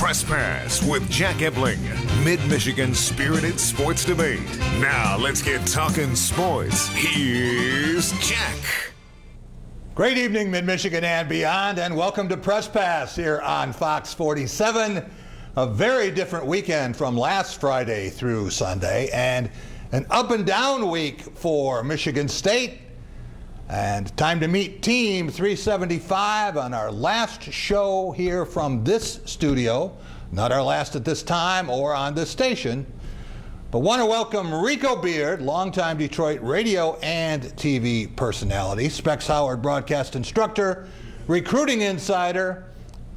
Press Pass with Jack Ebling, Mid-Michigan's spirited sports debate. Now let's get talking sports. Here's Jack. Great evening, Mid-Michigan and beyond, and welcome to Press Pass here on Fox 47. A very different weekend from last Friday through Sunday, and an up and down week for Michigan State. And time to meet Team 375 on our last show here from this studio. Not our last at this time or on this station. But want to welcome Rico Beard, longtime Detroit radio and TV personality, Specs Howard broadcast instructor, recruiting insider,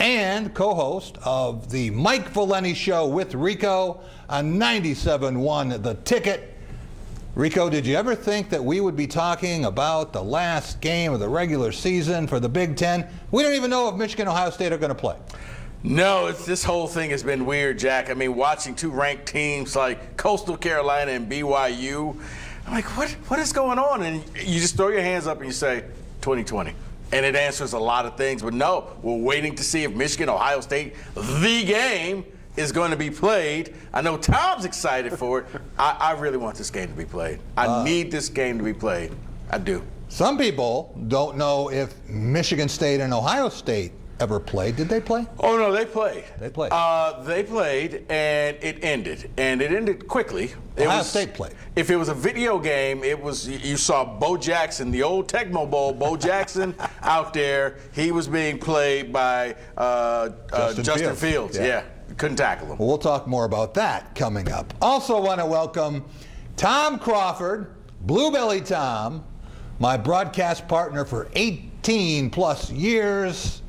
and co-host of the Mike Valeni Show with Rico on 97.1 The Ticket. Rico, did you ever think that we would be talking about the last game of the regular season for the Big Ten? We don't even know if Michigan and Ohio State are going to play. No, this whole thing has been weird, Jack. I mean, watching two ranked teams like Coastal Carolina and BYU, I'm like, what is going on? And you just throw your hands up and you say, 2020. And it answers a lot of things. But no, we're waiting to see if Michigan, Ohio State, the game, is going to be played. I know Tom's excited for it. I really want this game to be played. I need this game to be played. I do. Some people don't know if Michigan State and Ohio State ever played. Did they play? Oh, no, they played. They played. They played, and it ended. And it ended quickly. Ohio State played. If it was a video game, it was, you saw Bo Jackson, the old Tecmo Bowl, Bo Jackson out there. He was being played by Justin Fields. Yeah. Couldn't tackle him. Well, we'll talk more about that coming up. Also want to welcome Tom Crawford, Bluebelly Tom, my broadcast partner for 18 plus years.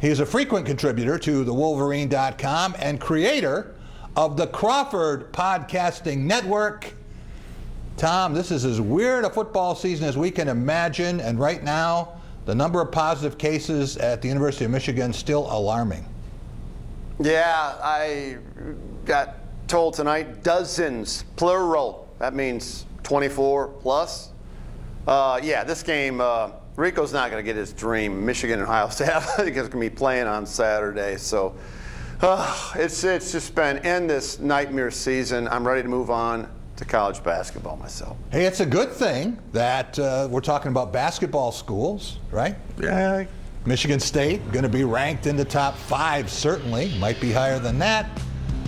He's a frequent contributor to thewolverine.com and creator of the Crawford Podcasting Network. Tom, this is as weird a football season as we can imagine, and right now, the number of positive cases at the University of Michigan is still alarming. Yeah, I got told tonight dozens, plural. That means 24 plus. Yeah, this game, Rico's not going to get his dream. Michigan and Ohio State, I think it's going to be playing on Saturday. So it's just been in this nightmare season. I'm ready to move on to college basketball myself. Hey, it's a good thing that we're talking about basketball schools, right? Yeah. Michigan State going to be ranked in the top 5, certainly. Might be higher than that.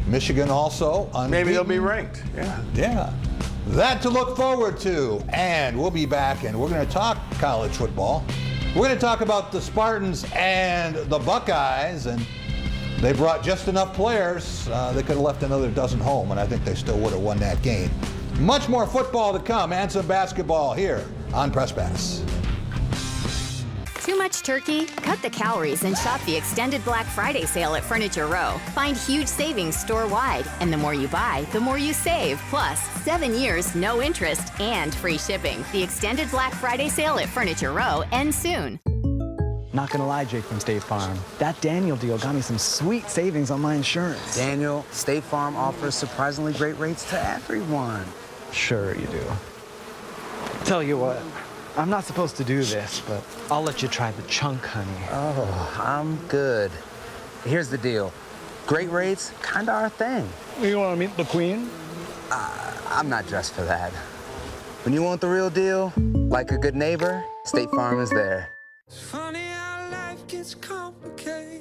Michigan also unbeaten. Maybe they'll be ranked. Yeah. That to look forward to. And we'll be back, and we're going to talk college football. We're going to talk about the Spartans and the Buckeyes, and they brought just enough players. They could have left another dozen home, and I think they still would have won that game. Much more football to come, and some basketball here on Press Pass. Too much turkey? Cut the calories and shop the extended Black Friday sale at Furniture Row. Find huge savings store-wide, and the more you buy, the more you save. Plus, 7 years, no interest, and free shipping. The extended Black Friday sale at Furniture Row ends soon. Not gonna lie, Jake from State Farm. That Daniel deal got me some sweet savings on my insurance. Daniel, State Farm offers surprisingly great rates to everyone. Sure you do. Tell you what, I'm not supposed to do this, but I'll let you try the chunk, honey. Oh, I'm good. Here's the deal. Great rates, kinda our thing. You wanna meet the queen? I'm not dressed for that. When you want the real deal, like a good neighbor, State Farm is there.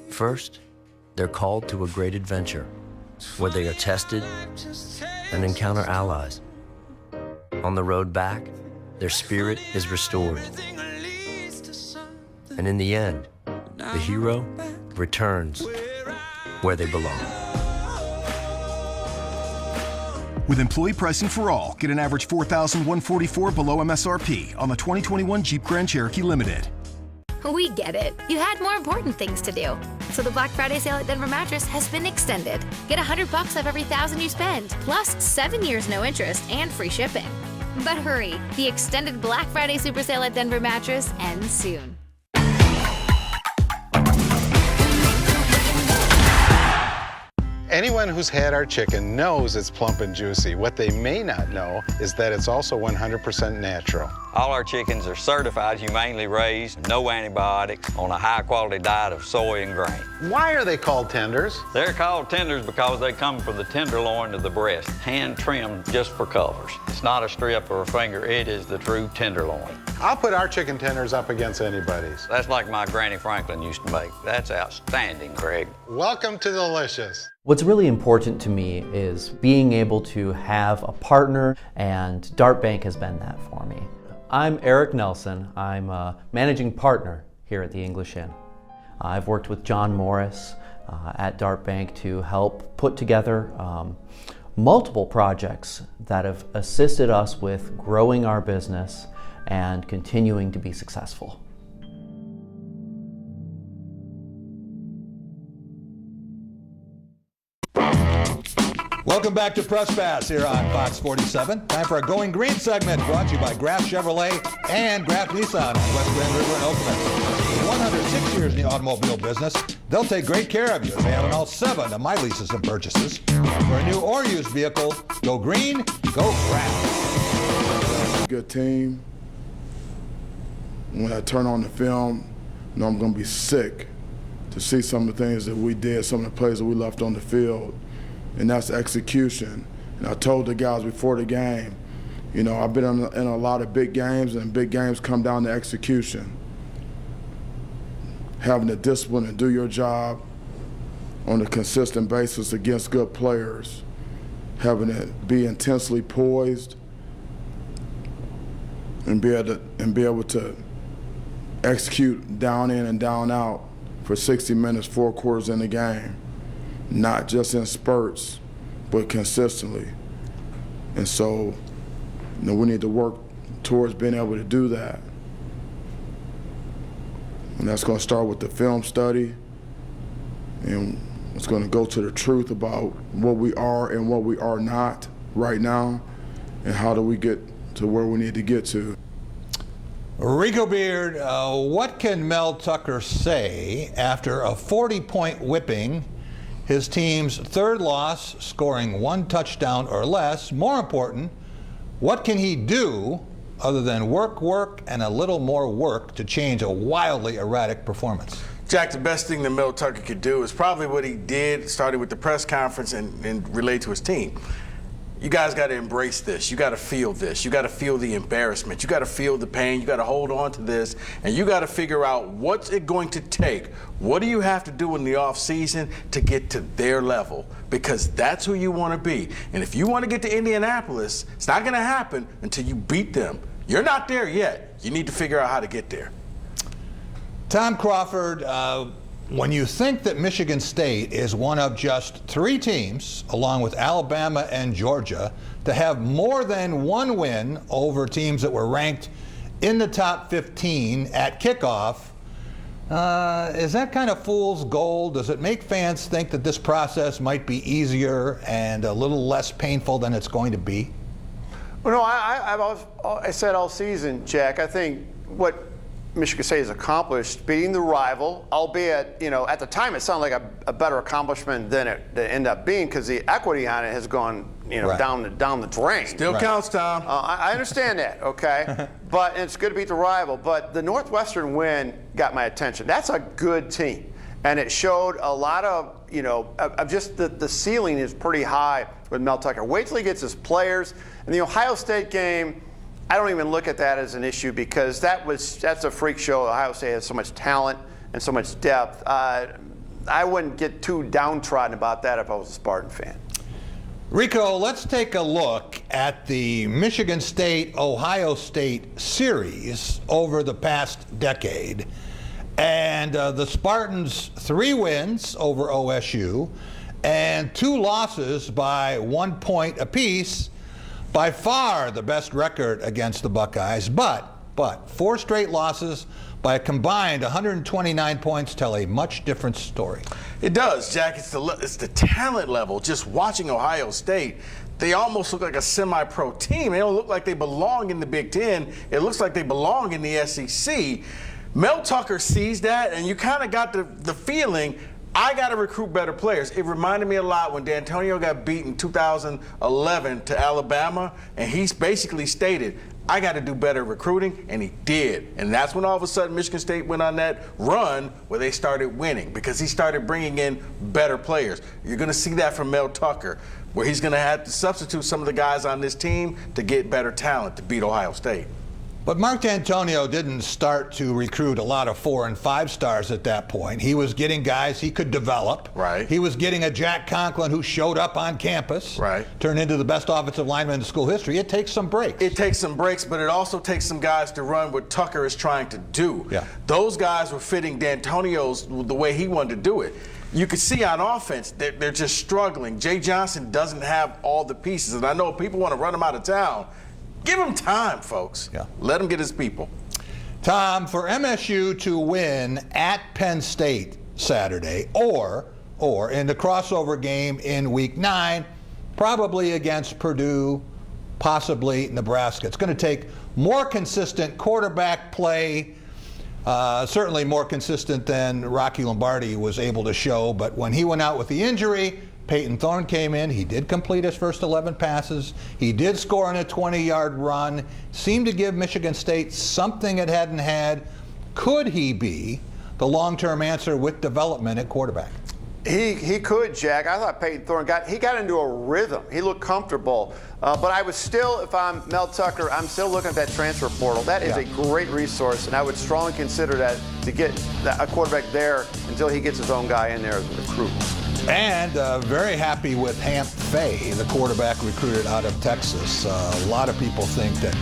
First, they're called to a great adventure, where they are tested and encounter allies. On the road back, their spirit is restored. And in the end, the hero returns where they belong. With employee pricing for all, get an average $4,144 below MSRP on the 2021 Jeep Grand Cherokee Limited. We get it. You had more important things to do. So the Black Friday sale at Denver Mattress has been extended. Get $100 off every $1,000 you spend, plus 7 years no interest and free shipping. But hurry, the extended Black Friday super sale at Denver Mattress ends soon. Anyone who's had our chicken knows it's plump and juicy. What they may not know is that it's also 100% natural. All our chickens are certified, humanely raised, no antibiotics, on a high-quality diet of soy and grain. Why are they called tenders? They're called tenders because they come from the tenderloin of the breast, hand-trimmed just for colors. It's not a strip or a finger, it is the true tenderloin. I'll put our chicken tenders up against anybody's. That's like my Granny Franklin used to make. That's outstanding, Greg. Welcome to Delicious. What's really important to me is being able to have a partner, and Dart Bank has been that for me. I'm Eric Nelson. I'm a managing partner here at the English Inn. I've worked with John Morris at Dart Bank to help put together multiple projects that have assisted us with growing our business and continuing to be successful. Welcome back to Press Pass here on Fox 47. Time for a Going Green segment brought to you by Graf Chevrolet and Graf Nissan on West Grand River and Oakland. 106 years in the automobile business, they'll take great care of you. They have all 7 of my leases and purchases. For a new or used vehicle, go green, go Graf. Good team. When I turn on the film, I know I'm going to be sick to see some of the things that we did, some of the plays that we left on the field. And that's execution. And I told the guys before the game, you know, I've been in a lot of big games, and big games come down to execution. Having the discipline to do your job on a consistent basis against good players, having to be intensely poised, and be able to execute down in and down out for 60 minutes, 4 quarters in the game. Not just in spurts, but consistently. And so, you know, we need to work towards being able to do that. And that's going to start with the film study, and it's going to go to the truth about what we are and what we are not right now, and how do we get to where we need to get to. Rico Beard, what can Mel Tucker say after a 40-point whipping, his team's 3rd loss, scoring 1 touchdown or less? More important, what can he do other than work, and a little more work to change a wildly erratic performance? Jack, the best thing that Mel Tucker could do is probably what he did, started with the press conference and relayed to his team. You guys got to embrace this. You got to feel this. You got to feel the embarrassment. You got to feel the pain. You got to hold on to this, and you got to figure out what's it going to take. What do you have to do in the off season to get to their level? Because that's who you want to be. And if you want to get to Indianapolis, it's not going to happen until you beat them. You're not there yet. You need to figure out how to get there. Tom Crawford, when you think that Michigan State is one of just 3 teams, along with Alabama and Georgia, to have more than 1 win over teams that were ranked in the top 15 at kickoff, is that kind of fool's gold? Does it make fans think that this process might be easier and a little less painful than it's going to be? Well, no, I said all season, Jack, I think what Michigan State has accomplished, beating the rival, albeit, you know, at the time it sounded like a better accomplishment than it ended up being, because the equity on it has gone, you know, Right. down the drain. Still counts, Tom. I understand that, okay? But it's good to beat the rival. But the Northwestern win got my attention. That's a good team. And it showed a lot of, you know, of just the ceiling is pretty high with Mel Tucker. Wait till he gets his players. And the Ohio State game, I don't even look at that as an issue, because that's a freak show. Ohio State has so much talent and so much depth. I wouldn't get too downtrodden about that if I was a Spartan fan. Rico, let's take a look at the Michigan State-Ohio State series over the past decade. And the Spartans' 3 wins over OSU and 2 losses by 1 point apiece. By far the best record against the Buckeyes, but 4 straight losses by a combined 129 points tell a much different story. It does, Jack. It's the talent level. Just watching Ohio State, they almost look like a semi-pro team. They don't look like they belong in the Big Ten. It looks like they belong in the SEC. Mel Tucker sees that, and you kind of got the feeling, I got to recruit better players. It reminded me a lot when D'Antonio got beat in 2011 to Alabama, and he's basically stated, I got to do better recruiting, and he did. And that's when all of a sudden Michigan State went on that run where they started winning, because he started bringing in better players. You're going to see that from Mel Tucker, where he's going to have to substitute some of the guys on this team to get better talent to beat Ohio State. But Mark D'Antonio didn't start to recruit a lot of 4 and 5 stars at that point. He was getting guys he could develop. Right. He was getting a Jack Conklin who showed up on campus. Right. Turned into the best offensive lineman in school history. It takes some breaks. It takes some breaks, but it also takes some guys to run what Tucker is trying to do. Yeah. Those guys were fitting D'Antonio's the way he wanted to do it. You can see on offense that they're just struggling. Jay Johnson doesn't have all the pieces, and I know people want to run him out of town. Give him time, folks. Yeah. Let him get his people. Tom, for MSU to win at Penn State Saturday or in the crossover game in Week 9, probably against Purdue, possibly Nebraska, it's going to take more consistent quarterback play, certainly more consistent than Rocky Lombardi was able to show. But when he went out with the injury, Peyton Thorne came in. He did complete his first 11 passes. He did score on a 20-yard run. Seemed to give Michigan State something it hadn't had. Could he be the long-term answer with development at quarterback? He could, Jack. I thought Peyton Thorne got into a rhythm. He looked comfortable. But I was still, if I'm Mel Tucker, I'm still looking at that transfer portal. That is a great resource, and I would strongly consider that to get a quarterback there until he gets his own guy in there as a recruit. And very happy with Hamp Fay, the quarterback recruited out of Texas. A lot of people think that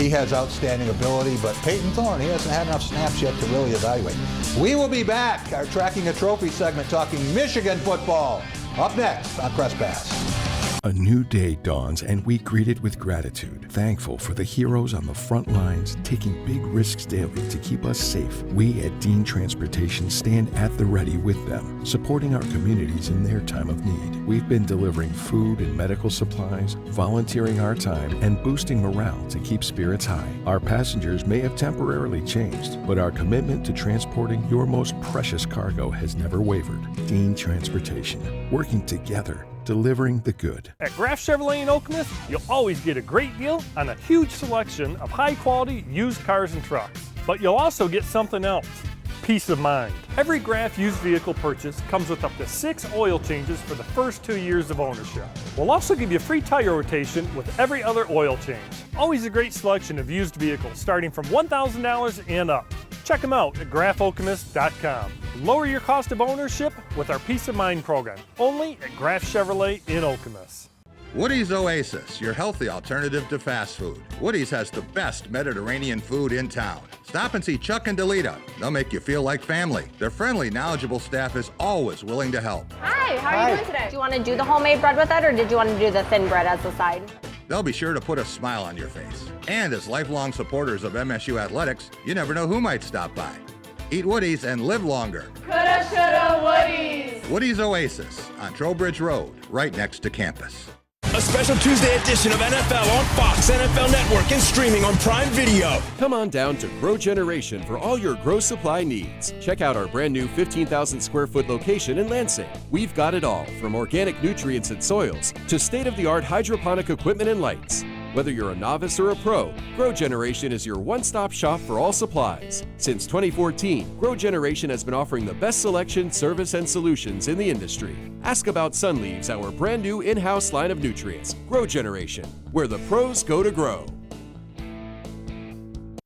he has outstanding ability, but Peyton Thorne, he hasn't had enough snaps yet to really evaluate. We will be back, our Tracking a Trophy segment, talking Michigan football. Up next on Press Pass. A new day dawns and we greet it with gratitude, thankful for the heroes on the front lines taking big risks daily to keep us safe. We at Dean Transportation stand at the ready with them, supporting our communities in their time of need. We've been delivering food and medical supplies, volunteering our time, and boosting morale to keep spirits high. Our passengers may have temporarily changed, but our commitment to transporting your most precious cargo has never wavered. Dean Transportation, working together, delivering the good. At Graff Chevrolet in Okemos, you'll always get a great deal on a huge selection of high-quality used cars and trucks. But you'll also get something else, peace of mind. Every Graff used vehicle purchase comes with up to 6 oil changes for the first 2 years of ownership. We'll also give you free tire rotation with every other oil change. Always a great selection of used vehicles starting from $1,000 and up. Check them out at graffokemos.com. Lower your cost of ownership with our Peace of Mind program, only at Graff Chevrolet in Okemos. Woody's Oasis, your healthy alternative to fast food. Woody's has the best Mediterranean food in town. Stop and see Chuck and Delita. They'll make you feel like family. Their friendly, knowledgeable staff is always willing to help. Hi, how are you doing today? Do you want to do the homemade bread with it, or did you want to do the thin bread as the side? They'll be sure to put a smile on your face. And as lifelong supporters of MSU athletics, you never know who might stop by. Eat Woody's and live longer. Coulda, shoulda, Woody's. Woody's Oasis on Trowbridge Road, right next to campus. A special Tuesday edition of NFL on Fox NFL Network and streaming on Prime Video. Come on down to Grow Generation for all your grow supply needs. Check out our brand new 15,000 square foot location in Lansing. We've got it all, from organic nutrients and soils to state-of-the-art hydroponic equipment and lights. Whether you're a novice or a pro, Grow Generation is your one-stop shop for all supplies. Since 2014, Grow Generation has been offering the best selection, service, and solutions in the industry. Ask about Sunleaves, our brand new in-house line of nutrients. Grow Generation, where the pros go to grow.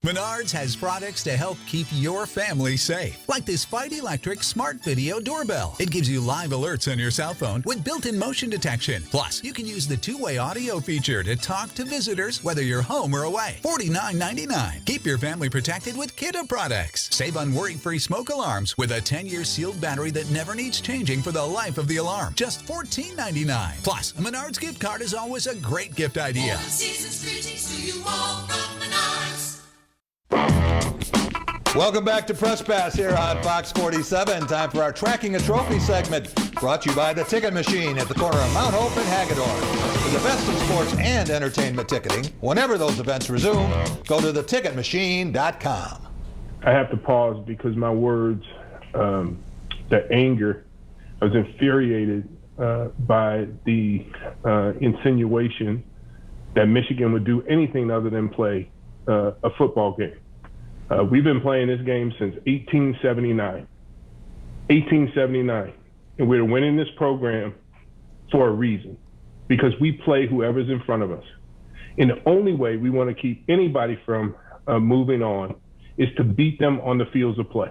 Menards has products to help keep your family safe, like this Fight Electric Smart Video Doorbell. It gives you live alerts on your cell phone with built-in motion detection. Plus, you can use the two-way audio feature to talk to visitors whether you're home or away. $49.99. Keep your family protected with Kidda products. Save on worry-free smoke alarms with a 10-year sealed battery that never needs changing for the life of the alarm. Just $14.99. Plus, a Menards gift card is always a great gift idea. All the season's greetings to you all from Menards. Welcome back to Press Pass here on Fox 47. Time for our Tracking a Trophy segment, brought to you by the Ticket Machine at the corner of Mount Hope and Hagedorn. For the best in sports and entertainment ticketing, whenever those events resume, go to theticketmachine.com. I have to pause because my words, the anger, I was infuriated by the insinuation that Michigan would do anything other than play a football game. We've been playing this game since 1879. 1879. And we're winning this program for a reason, because we play whoever's in front of us. And the only way we want to keep anybody from moving on is to beat them on the fields of play.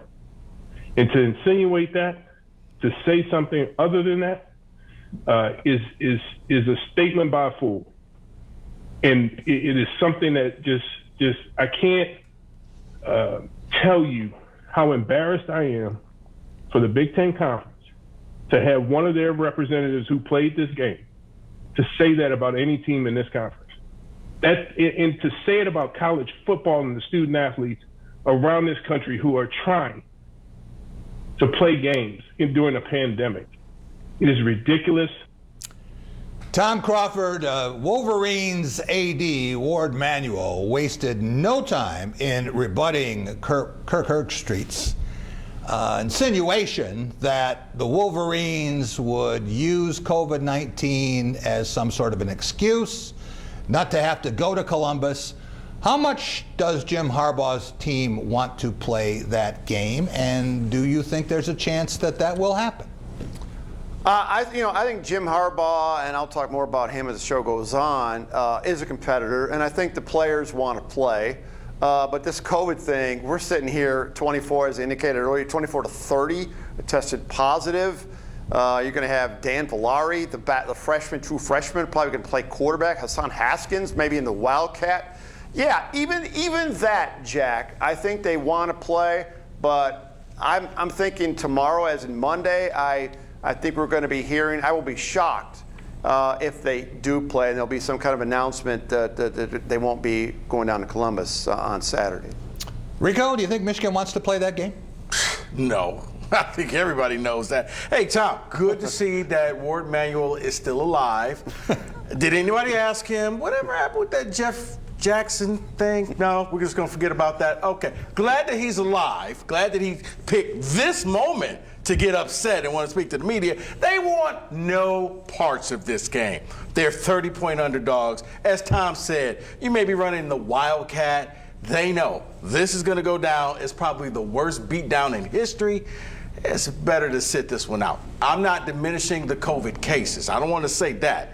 And to insinuate that, to say something other than that, is a statement by a fool. And it is something that just I can't tell you how embarrassed I am for the Big Ten Conference to have one of their representatives who played this game to say that about any team in this conference. And to say it about college football and the student athletes around this country who are trying to play games during a pandemic. It is ridiculous. Tom Crawford, Wolverines AD Ward Manuel wasted no time in rebutting Kirk Herbstreit's insinuation that the Wolverines would use COVID-19 as some sort of an excuse not to have to go to Columbus. How much does Jim Harbaugh's team want to play that game, and do you think there's a chance that that will happen? I think Jim Harbaugh, and I'll talk more about him as the show goes on, is a competitor, and I think the players want to play. But this COVID thing, we're sitting here 24, as indicated earlier, 24 to 30 tested positive. You're going to have Dan Villari, the freshman, true freshman, probably going to play quarterback. Hassan Haskins, maybe in the Wildcat. Yeah, even that, Jack, I think they want to play, but I'm thinking tomorrow, as in Monday, I think we're going to be hearing, I will be shocked if they do play, and there'll be some kind of announcement that they won't be going down to Columbus on Saturday. Rico, do you think Michigan wants to play that game? No. I think everybody knows that. Hey, Tom, good to see that Ward Manuel is still alive. Did anybody ask him, whatever happened with that Jeff Jackson thing? No, we're just going to forget about that. Okay. Glad that he's alive. Glad that he picked this moment to get upset and want to speak to the media. They want no parts of this game. They're 30-point underdogs. As Tom said, you may be running the Wildcat. They know this is going to go down. It's probably the worst beatdown in history. It's better to sit this one out. I'm not diminishing the COVID cases. I don't want to say that.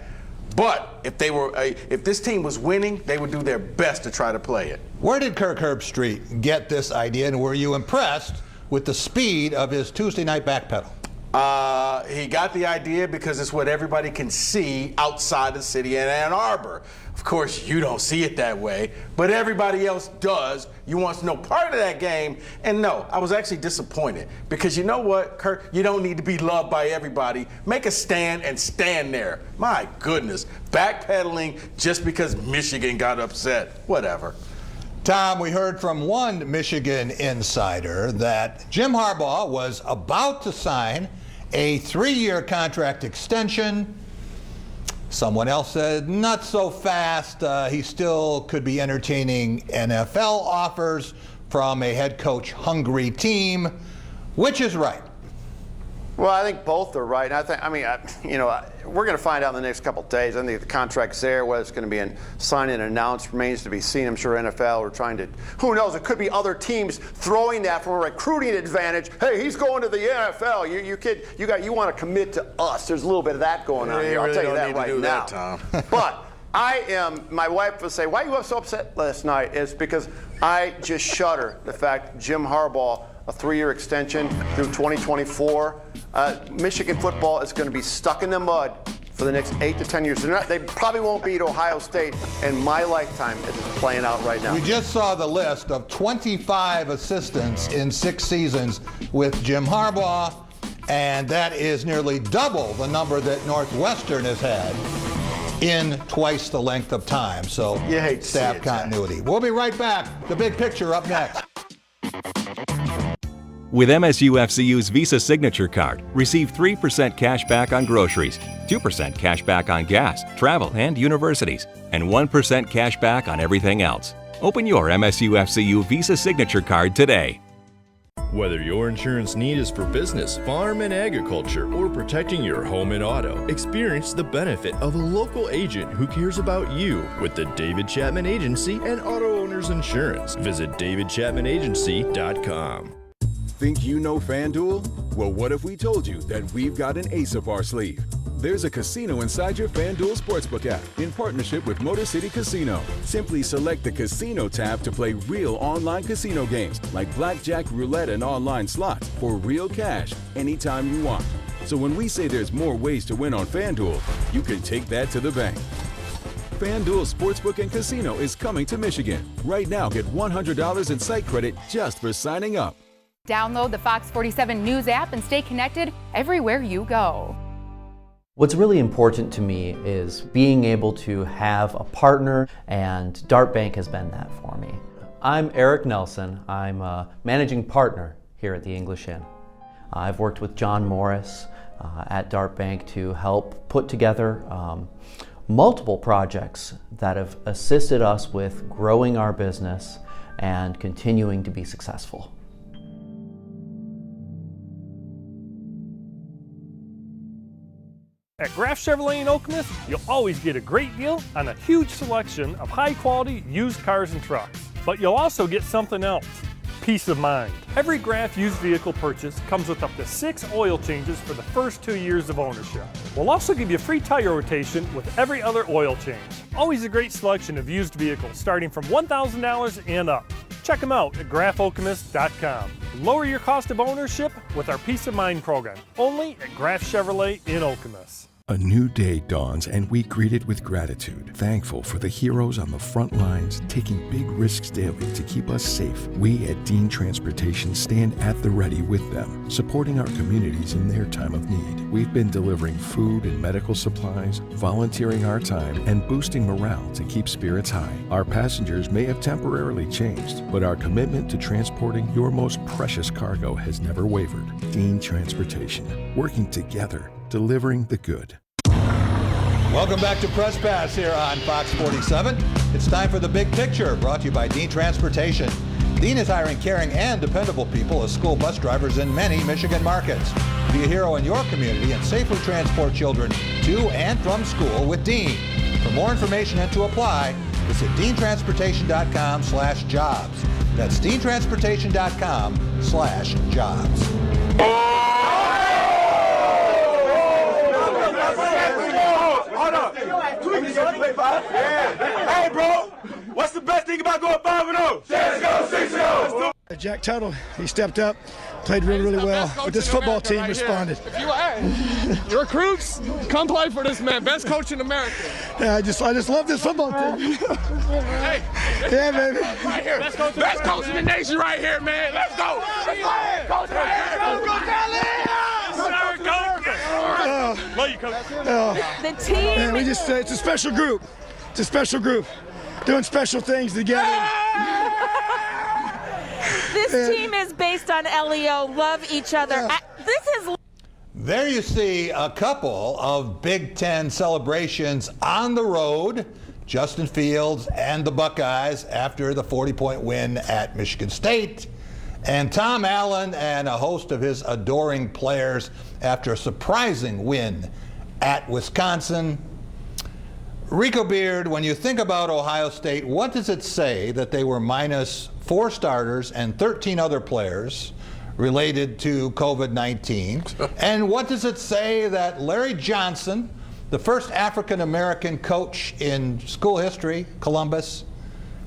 But if this team was winning, they would do their best to try to play it. Where did Kirk Herbstreit get this idea, and were you impressed with the speed of his Tuesday night backpedal? He got the idea because it's what everybody can see outside the city in Ann Arbor. Of course, you don't see it that way, but everybody else does. You want no part of that game. And no, I was actually disappointed because you know what, Kirk? You don't need to be loved by everybody. Make a stand and stand there. My goodness, backpedaling just because Michigan got upset. Whatever. Tom, we heard from one Michigan insider that Jim Harbaugh was about to sign a 3-year contract extension. Someone else said not so fast. He still could be entertaining NFL offers from a head coach hungry team. Which is right? Well, I think both are right. We're going to find out in the next couple of days. I think the contract's there. Whether it's going to be signed and announced remains to be seen. I'm sure NFL are trying to. Who knows? It could be other teams throwing that from a recruiting advantage. Hey, he's going to the NFL. You want to commit to us? There's a little bit of that going on here. I'll tell you that right now. Tom. But my wife would say, why you were so upset last night? Is because I just shudder the fact Jim Harbaugh, a 3-year extension through 2024. Michigan football is going to be stuck in the mud for the next 8 to 10 years. They probably won't beat Ohio State in my lifetime as it's playing out right now. We just saw the list of 25 assistants in 6 seasons with Jim Harbaugh, and that is nearly double the number that Northwestern has had in twice the length of time. So you hate staff continuity. We'll be right back. The big picture up next. With MSU-FCU's Visa Signature Card, receive 3% cash back on groceries, 2% cash back on gas, travel, and universities, and 1% cash back on everything else. Open your MSU-FCU Visa Signature Card today. Whether your insurance need is for business, farm and agriculture, or protecting your home and auto, experience the benefit of a local agent who cares about you with the David Chapman Agency and Auto Owners Insurance. Visit davidchapmanagency.com. Think you know FanDuel? Well, what if we told you that we've got an ace up our sleeve? There's a casino inside your FanDuel Sportsbook app in partnership with Motor City Casino. Simply select the Casino tab to play real online casino games like blackjack, roulette, and online slots for real cash anytime you want. So when we say there's more ways to win on FanDuel, you can take that to the bank. FanDuel Sportsbook and Casino is coming to Michigan. Right now, get $100 in site credit just for signing up. Download the Fox 47 News app and stay connected everywhere you go. What's really important to me is being able to have a partner, and Dart Bank has been that for me. I'm Eric Nelson. I'm a managing partner here at the English Inn. I've worked with John Morris at Dart Bank to help put together multiple projects that have assisted us with growing our business and continuing to be successful. At Graff Chevrolet in Okemos, you'll always get a great deal on a huge selection of high-quality used cars and trucks. But you'll also get something else, peace of mind. Every Graff used vehicle purchase comes with up to 6 oil changes for the first 2 years of ownership. We'll also give you free tire rotation with every other oil change. Always a great selection of used vehicles starting from $1,000 and up. Check them out at graffokemus.com. Lower your cost of ownership with our Peace of Mind program, only at Graff Chevrolet in Okemos. A new day dawns and we greet it with gratitude, thankful for the heroes on the front lines taking big risks daily to keep us safe. We at Dean Transportation stand at the ready with them, supporting our communities in their time of need. We've been delivering food and medical supplies, volunteering our time, and boosting morale to keep spirits high. Our passengers may have temporarily changed, but our commitment to transporting your most precious cargo has never wavered. Dean Transportation, working together, delivering the good. Welcome back to Press Pass here on Fox 47. It's time for The Big Picture, brought to you by Dean Transportation. Dean is hiring caring and dependable people as school bus drivers in many Michigan markets. Be a hero in your community and safely transport children to and from school with Dean. For more information and to apply, visit deantransportation.com/jobs. That's deantransportation.com/jobs. Hey, bro, what's the best thing about going 5-0? Let's go 6-0. Jack Tuttle, he stepped up, played really well, but this football team responded. If you your recruits, come play for this man, best coach in America. Yeah, I just love this football team. Hey, yeah, baby. Right here, best coach in the nation right here, man. Let's go. Let's go, coach right here. Let's go, love you, coach. The team. Man, it's a special group. It's a special group, doing special things together. This team is based on LEO, love each other. There you see a couple of Big Ten celebrations on the road. Justin Fields and the Buckeyes after the 40-point win at Michigan State. And Tom Allen and a host of his adoring players after a surprising win at Wisconsin. Rico Beard, when you think about Ohio State, what does it say that they were minus 4 starters and 13 other players related to COVID-19? And what does it say that Larry Johnson, the first African-American coach in school history, Columbus,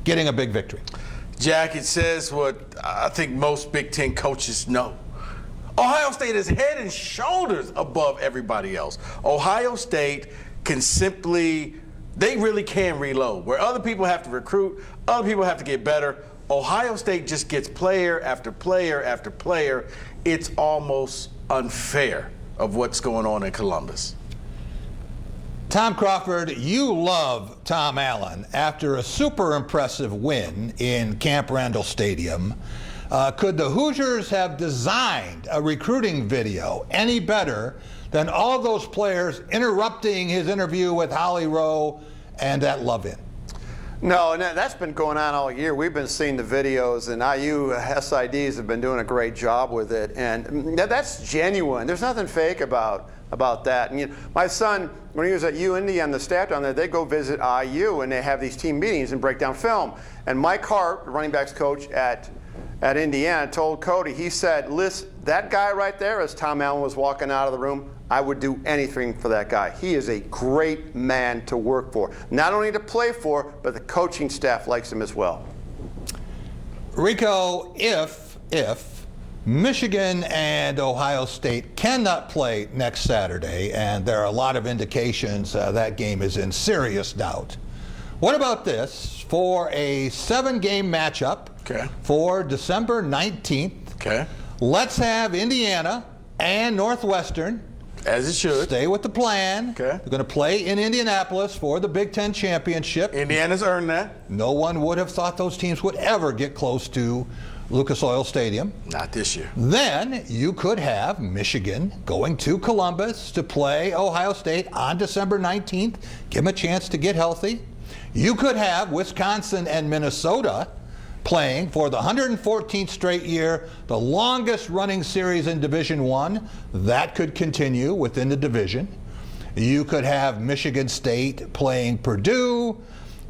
getting a big victory? Jack, it says what I think most Big Ten coaches know. Ohio State is head and shoulders above everybody else. Ohio State can they really can reload. Where other people have to recruit, other people have to get better, Ohio State just gets player after player after player. It's almost unfair of what's going on in Columbus. Tom Crawford, you love Tom Allen after a super impressive win in Camp Randall Stadium. Could the Hoosiers have designed a recruiting video any better than all those players interrupting his interview with Holly Rowe and that love-in? No, and that's been going on all year. We've been seeing the videos, and IU SIDs have been doing a great job with it, and that's genuine. There's nothing fake about that. And my son, when he was at UIndy on the staff down there, they go visit IU, and they have these team meetings and break down film. And Mike Hart, the running backs coach at Indiana, told Cody, he said, "Listen, that guy right there," as Tom Allen was walking out of the room, "I would do anything for that guy. He is a great man to work for. Not only to play for, but the coaching staff likes him as well." Rico, if Michigan and Ohio State cannot play next Saturday, and there are a lot of indications that game is in serious doubt, what about this for a 7-game matchup for December 19th? Okay. Let's have Indiana and Northwestern, as it should, stay with the plan. Okay. They're going to play in Indianapolis for the Big Ten championship. Indiana's earned that. No one would have thought those teams would ever get close to Lucas Oil Stadium. Not this year. Then you could have Michigan going to Columbus to play Ohio State on December 19th. Give them a chance to get healthy. You could have Wisconsin and Minnesota playing for the 114th straight year, the longest running series in Division I. That could continue within the division. You could have Michigan State playing Purdue.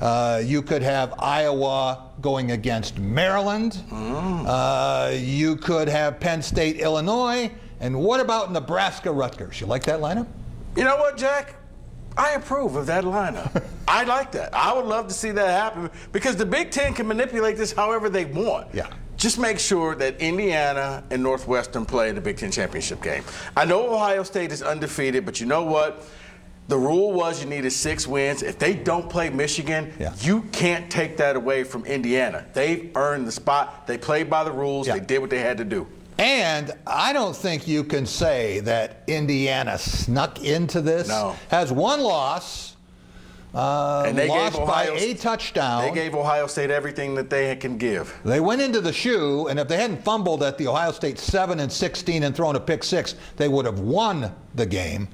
You could have Iowa going against Maryland. You could have Penn State, Illinois. And what about Nebraska-Rutgers? You like that lineup? You know what, Jack? I approve of that lineup. I like that. I would love to see that happen because the Big Ten can manipulate this however they want. Yeah. Just make sure that Indiana and Northwestern play in the Big Ten championship game. I know Ohio State is undefeated, but you know what? The rule was you needed 6 wins. If they don't play Michigan, you can't take that away from Indiana. They've earned the spot. They played by the rules. They did what they had to do. And I don't think you can say that Indiana snuck into this. No. Has one loss, and they lost gave by a touchdown. They gave Ohio State everything that they can give. They went into the shoe, and if they hadn't fumbled at the Ohio State 7-16 and thrown a pick 6, they would have won the game.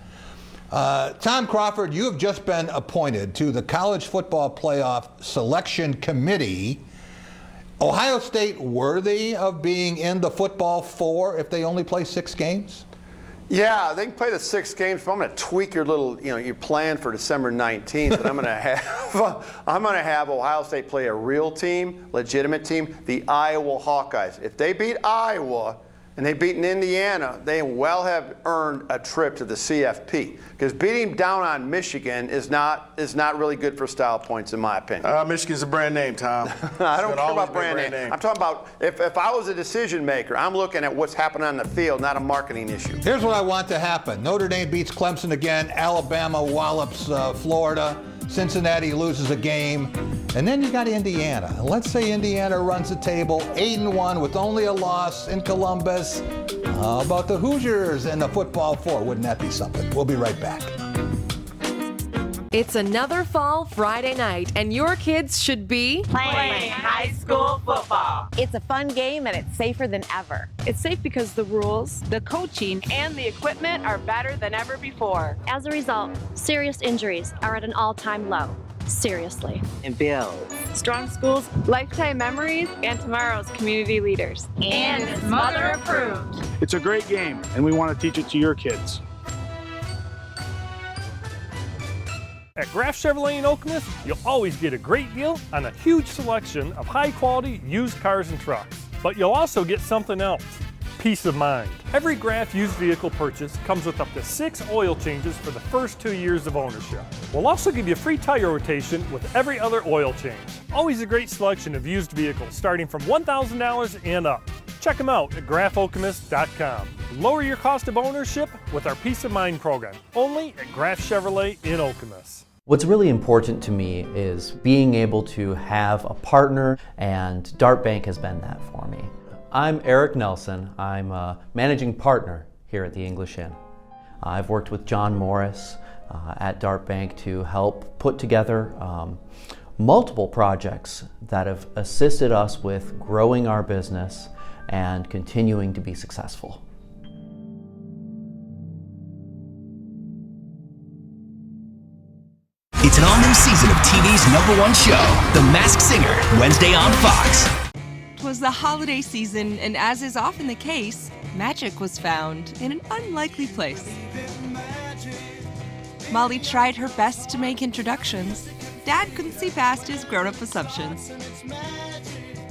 Tom Crawford, you have just been appointed to the College Football Playoff Selection Committee. Ohio State worthy of being in the football 4 if they only play 6 games? Yeah, they can play the 6 games, but I'm going to tweak your little, your plan for December 19th. And I'm going to have Ohio State play a real team, legitimate team, the Iowa Hawkeyes. If they beat Iowa and they've beaten Indiana, they well have earned a trip to the CFP. Because beating down on Michigan is not really good for style points, in my opinion. Michigan's a brand name, Tom. I don't care about brand name. I'm talking about if I was a decision maker, I'm looking at what's happening on the field, not a marketing issue. Here's what I want to happen. Notre Dame beats Clemson again. Alabama wallops Florida. Cincinnati loses a game. And then you got Indiana. Let's say Indiana runs the table 8-1 with only a loss in Columbus. How about the Hoosiers and the football 4? Wouldn't that be something? We'll be right back. It's another fall Friday night, and your kids should be playing high school football. It's a fun game, and it's safer than ever. It's safe because the rules, the coaching, and the equipment are better than ever before. As a result, serious injuries are at an all-time low. Seriously. And builds strong schools, lifetime memories, and tomorrow's community leaders. And it's mother approved. It's a great game, and we want to teach it to your kids. At Graff Chevrolet in Okemos, you'll always get a great deal on a huge selection of high-quality used cars and trucks. But you'll also get something else, peace of mind. Every Graff used vehicle purchase comes with up to 6 oil changes for the first 2 years of ownership. We'll also give you a free tire rotation with every other oil change. Always a great selection of used vehicles starting from $1,000 and up. Check them out at graffokemus.com. Lower your cost of ownership with our Peace of Mind program, only at Graff Chevrolet in Okemos. What's really important to me is being able to have a partner, and Dart Bank has been that for me. I'm Eric Nelson. I'm a managing partner here at the English Inn. I've worked with John Morris at Dart Bank to help put together multiple projects that have assisted us with growing our business and continuing to be successful. It's an all-new season of TV's #1 show, The Masked Singer, Wednesday on Fox. 'Twas the holiday season, and as is often the case, magic was found in an unlikely place. Molly tried her best to make introductions. Dad couldn't see past his grown-up assumptions.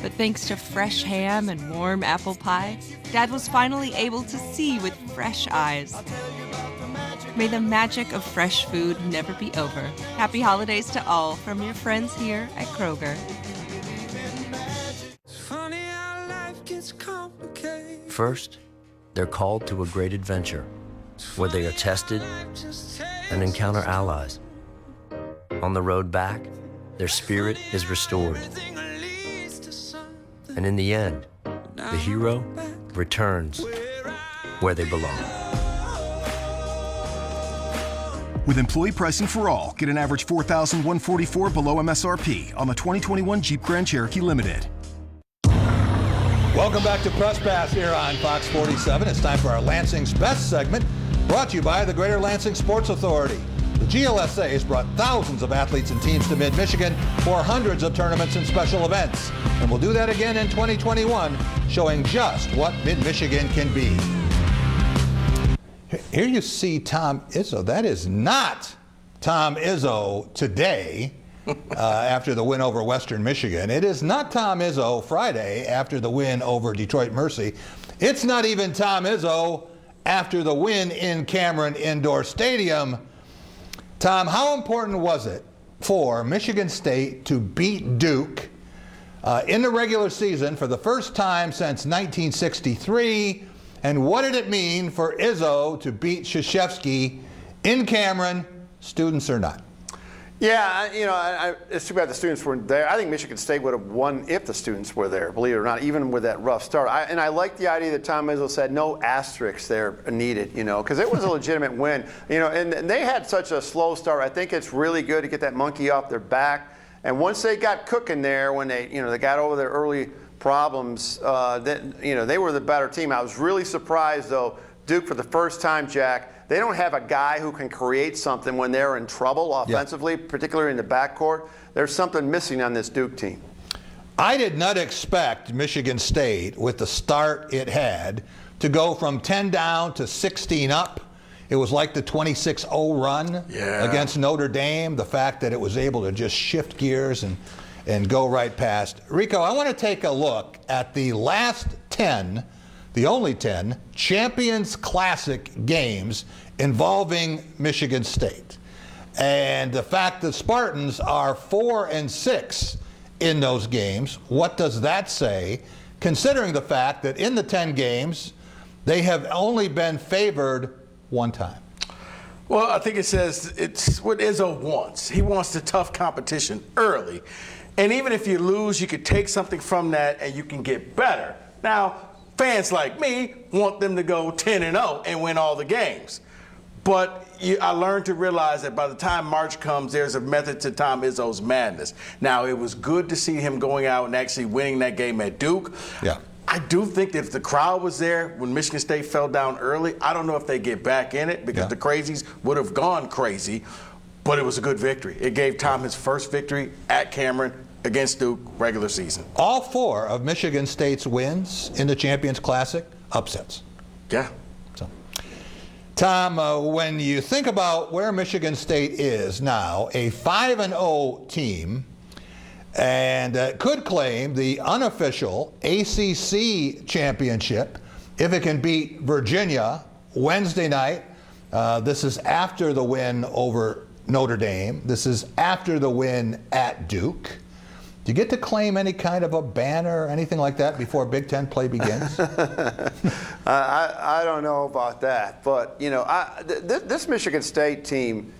But thanks to fresh ham and warm apple pie, Dad was finally able to see with fresh eyes. May the magic of fresh food never be over. Happy holidays to all from your friends here at Kroger. First, they're called to a great adventure, where they are tested and encounter allies. On the road back, their spirit is restored. And in the end, the hero returns where they belong. With employee pricing for all, get an average $4,144 below MSRP on the 2021 Jeep Grand Cherokee Limited. Welcome back to Press Pass here on Fox 47. It's time for our Lansing's Best segment, brought to you by the Greater Lansing Sports Authority. The GLSA has brought thousands of athletes and teams to Mid-Michigan for hundreds of tournaments and special events. And we'll do that again in 2021, showing just what Mid-Michigan can be. Here you see Tom Izzo. That is not Tom Izzo today after the win over Western Michigan. It is not Tom Izzo Friday after the win over Detroit Mercy. It's not even Tom Izzo after the win in Cameron Indoor Stadium. Tom, how important was it for Michigan State to beat Duke in the regular season for the first time since 1963? And what did it mean for Izzo to beat Krzyzewski in Cameron, students or not? Yeah, it's too bad the students weren't there. I think Michigan State would have won if the students were there, believe it or not, even with that rough start. And I like the idea that Tom Izzo said no asterisks there needed, because it was a legitimate win. And they had such a slow start. I think it's really good to get that monkey off their back. And once they got cooking there, when they got over their early problems, they were the better team. I was really surprised, though, Duke for the first time, Jack, they don't have a guy who can create something when they're in trouble offensively, particularly in the backcourt. There's something missing on this Duke team. I did not expect Michigan State, with the start it had, to go from 10 down to 16 up. It was like the 26-0 run against Notre Dame, the fact that it was able to just shift gears and go right past. Rico, I want to take a look at the last 10, the only 10, Champions Classic games involving Michigan State. And the fact that Spartans are 4-6 in those games, what does that say, considering the fact that in the 10 games, they have only been favored one time? Well, I think it says it's what Izzo wants. He wants the tough competition early. And even if you lose, you could take something from that and you can get better. Now, fans like me want them to go 10-0 and win all the games. But I learned to realize that by the time March comes, there's a method to Tom Izzo's madness. Now, it was good to see him going out and actually winning that game at Duke. Yeah. I do think that if the crowd was there when Michigan State fell down early, I don't know if they get back in it because the crazies would have gone crazy. But it was a good victory. It gave Tom his first victory at Cameron against Duke regular season. All 4 of Michigan State's wins in the Champions Classic, upsets. Yeah. So, Tom, when you think about where Michigan State is now, a 5-0 team, and could claim the unofficial ACC championship if it can beat Virginia Wednesday night. This is after the win over Notre Dame. This is after the win at Duke. Do you get to claim any kind of a banner or anything like that before Big Ten play begins? I don't know about that, but this Michigan State team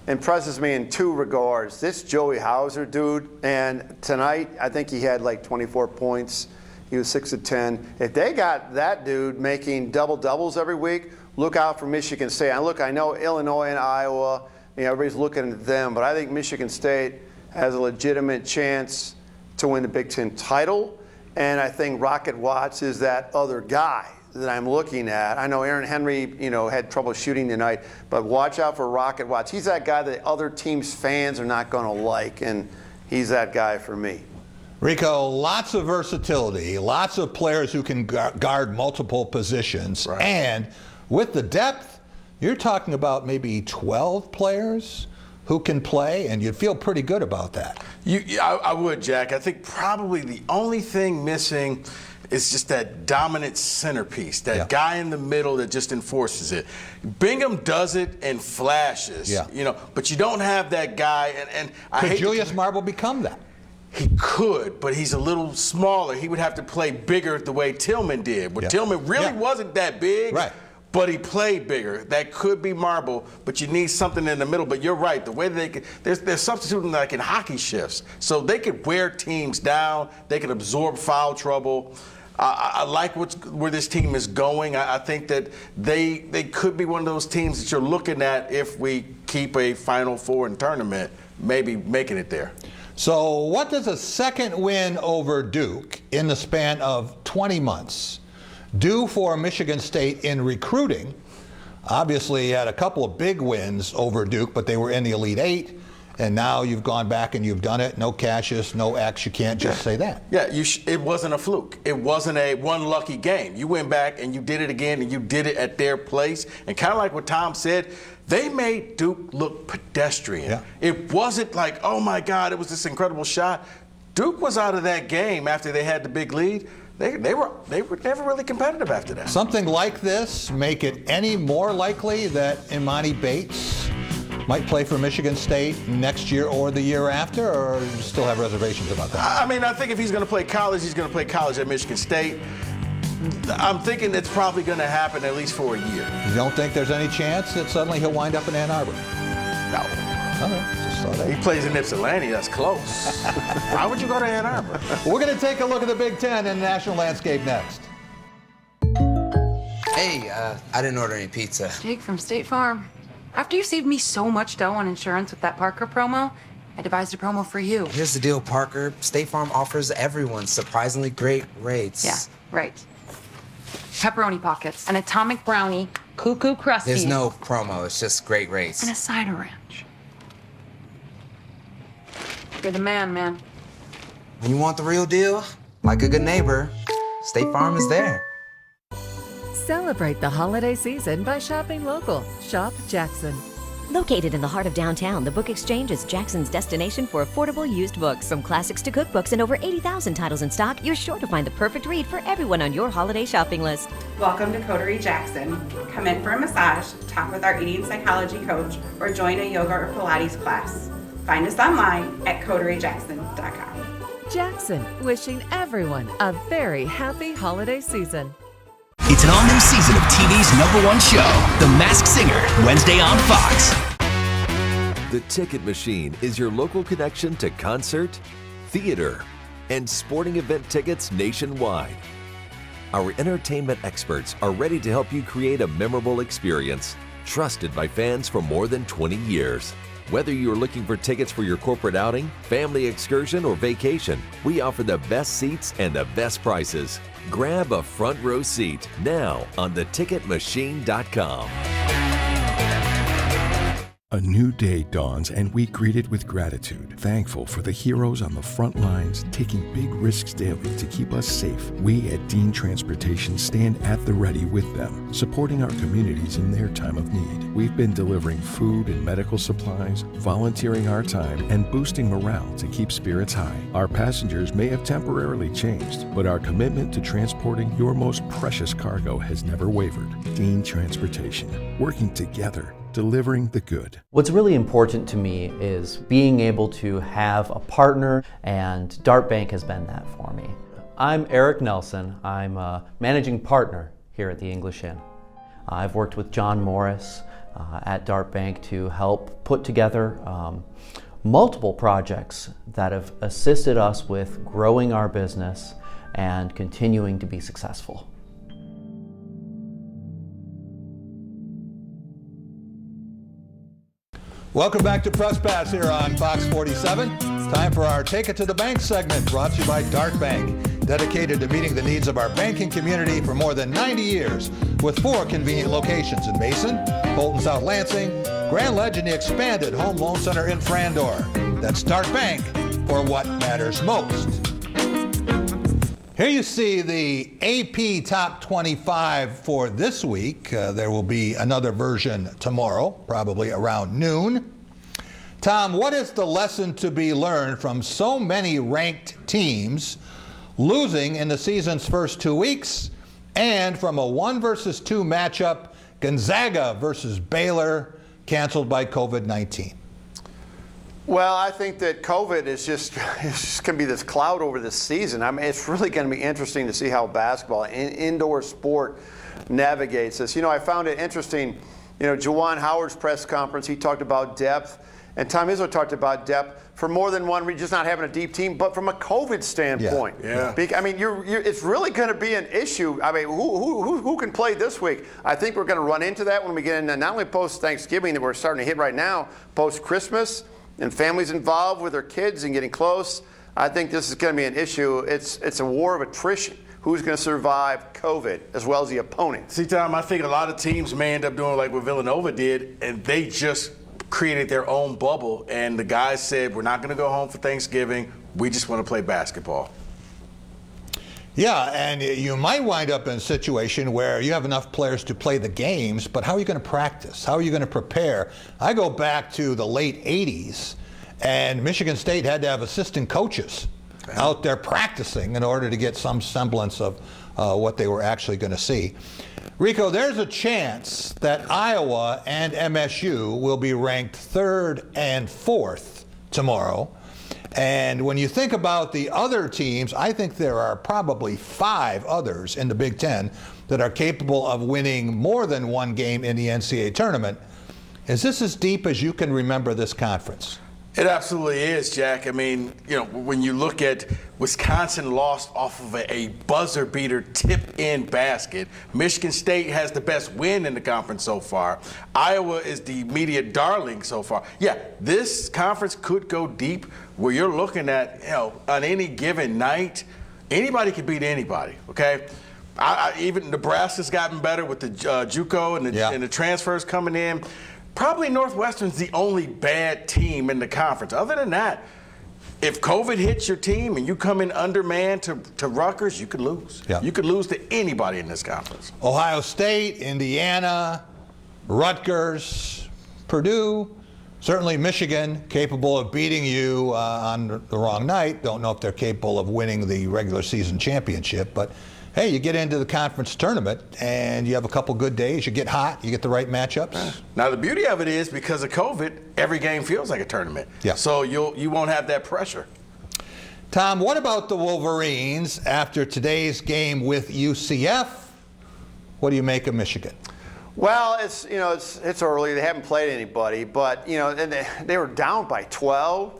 impresses me in 2 regards. This Joey Hauser dude, and tonight I think he had like 24 points. He was 6 of 10. If they got that dude making double-doubles every week, look out for Michigan State. And look, I know Illinois and Iowa, everybody's looking at them, but I think Michigan State has a legitimate chance to win the Big Ten title, and I think Rocket Watts is that other guy that I'm looking at. I know Aaron Henry, had trouble shooting tonight, but watch out for Rocket Watts. He's that guy that other teams' fans are not going to like, and he's that guy for me. Rico, lots of versatility, lots of players who can guard multiple positions, Right. and with the depth, you're talking about maybe 12 players who can play, and you'd feel pretty good about that. I would, Jack. I think probably the only thing missing is just that dominant centerpiece, that guy in the middle that just enforces it. Bingham does it in flashes, but you don't have that guy. And Could Julius Marble become that? He could, but he's a little smaller. He would have to play bigger the way Tillman did. But Tillman really wasn't that big. Right. But he played bigger. That could be Marble, but you need something in the middle. But you're right. The way they could, they're substituting like in hockey shifts, so they could wear teams down. They could absorb foul trouble. I like where this team is going. I think that they could be one of those teams that you're looking at if we keep a Final Four in tournament, maybe making it there. So what does a second win over Duke in the span of 20 months do for Michigan State in recruiting? Obviously, you had a couple of big wins over Duke, but they were in the Elite Eight, and now you've gone back and you've done it. No Cassius, no X. You can't just say that. Yeah, it wasn't a fluke. It wasn't a one lucky game. You went back and you did it again, and you did it at their place. And kind of like what Tom said, they made Duke look pedestrian. Yeah. It wasn't like, oh my God, it was this incredible shot. Duke was out of that game after they had the big lead. They were never really competitive after that. Something like this make it any more likely that Imani Bates might play for Michigan State next year or the year after, or you still have reservations about that? I mean, I think if he's going to play college, he's going to play college at Michigan State. I'm thinking it's probably going to happen at least for a year. You don't think there's any chance that suddenly he'll wind up in Ann Arbor? No. All right, just thought He plays in Ypsilanti. That's close. Why would you go to Ann Arbor? We're going to take a look at the Big Ten and the national landscape next. Hey, I didn't order any pizza. Jake from State Farm. After you saved me so much dough on insurance with that Parker promo, I devised a promo for you. Here's the deal, Parker. State Farm offers everyone surprisingly great rates. Yeah, right. Pepperoni pockets, an atomic brownie, cuckoo crusty. There's no promo, it's just great rates. And a cider ranch. You're the man. When you want the real deal, like a good neighbor, State Farm is there. Celebrate the holiday season by shopping local. Shop Jackson. Located in the heart of downtown, the Book Exchange is Jackson's destination for affordable used books. From classics to cookbooks and over 80,000 titles in stock, you're sure to find the perfect read for everyone on your holiday shopping list. Welcome to Coterie Jackson. Come in for a massage, talk with our eating psychology coach, or join a yoga or Pilates class. Find us online at coteriejackson.com. Jackson, wishing everyone a very happy holiday season. It's an all-new season of TV's #1 show, The Masked Singer, Wednesday on Fox. The Ticket Machine is your local connection to concert, theater, and sporting event tickets nationwide. Our entertainment experts are ready to help you create a memorable experience, trusted by fans for more than 20 years. Whether you're looking for tickets for your corporate outing, family excursion, or vacation, we offer the best seats and the best prices. Grab a front row seat now on theticketmachine.com. A new day dawns and we greet it with gratitude, thankful for the heroes on the front lines taking big risks daily to keep us safe. We at Dean Transportation stand at the ready with them, supporting our communities in their time of need. We've been delivering food and medical supplies, volunteering our time, and boosting morale to keep spirits high. Our passengers may have temporarily changed, but our commitment to transporting your most precious cargo has never wavered. Dean Transportation, working together, delivering the good. What's really important to me is being able to have a partner, and Dart Bank has been that for me. I'm Eric Nelson. I'm a managing partner here at the English Inn. I've worked with John Morris at Dart Bank to help put together multiple projects that have assisted us with growing our business and continuing to be successful. Welcome back to Press Pass here on Fox 47. It's time for our Take It to the Bank segment, brought to you by Dart Bank. dedicated to meeting the needs of our banking community for more than 90 years, with 4 convenient locations in Mason, Bolton South Lansing, Grand Ledge, and the expanded Home Loan Center in Frandor. That's Dart Bank for what matters most. Here you see the AP Top 25 for this week. There will be another version tomorrow, probably around noon. Tom, what is the lesson to be learned from so many ranked teams losing in the season's first 2 weeks, and from a 1 versus 2 matchup, Gonzaga versus Baylor, canceled by COVID-19? Well, I think that COVID is just going to be this cloud over this season. I mean, it's really going to be interesting to see how basketball, indoor sport, navigates this. You know, I found it interesting, Juwan Howard's press conference, he talked about depth, and Tom Izzo talked about depth for more than one reason, just not having a deep team, but from a COVID standpoint. Yeah. I mean, it's really going to be an issue. I mean, who can play this week? I think we're going to run into that when we get into not only post-Thanksgiving that we're starting to hit right now, post-Christmas, and families involved with their kids and getting close. I think this is going to be an issue. It's a war of attrition. Who's going to survive COVID as well as the opponent? See, Tom, I think a lot of teams may end up doing like what Villanova did, and they just created their own bubble, and the guys said, we're not going to go home for Thanksgiving. We just want to play basketball. Yeah, and you might wind up in a situation where you have enough players to play the games, but how are you going to practice? How are you going to prepare? I go back to the late 80s, and Michigan State had to have assistant coaches out there practicing in order to get some semblance of what they were actually going to see. Rico, there's a chance that Iowa and MSU will be ranked 3rd and 4th tomorrow. And when you think about the other teams, I think there are probably 5 others in the Big Ten that are capable of winning more than one game in the NCAA tournament. Is this as deep as you can remember this conference? It absolutely is, Jack. I mean, when you look at Wisconsin lost off of a buzzer beater tip-in basket. Michigan State has the best win in the conference so far. Iowa is the media darling so far. Yeah, this conference could go deep where you're looking at, on any given night, anybody can beat anybody, okay? Even Nebraska's gotten better with the JUCO and the transfers coming in. Probably Northwestern's the only bad team in the conference. Other than that, if COVID hits your team and you come in undermanned to Rutgers, you could lose. Yeah. You could lose to anybody in this conference. Ohio State, Indiana, Rutgers, Purdue, certainly Michigan, capable of beating you on the wrong night. Don't know if they're capable of winning the regular season championship, but hey, you get into the conference tournament and you have a couple good days, you get hot, you get the right matchups. Now the beauty of it is because of COVID, every game feels like a tournament. Yeah. So you won't have that pressure. Tom, what about the Wolverines after today's game with UCF? What do you make of Michigan? Well, it's early. They haven't played anybody, but and they were down by 12.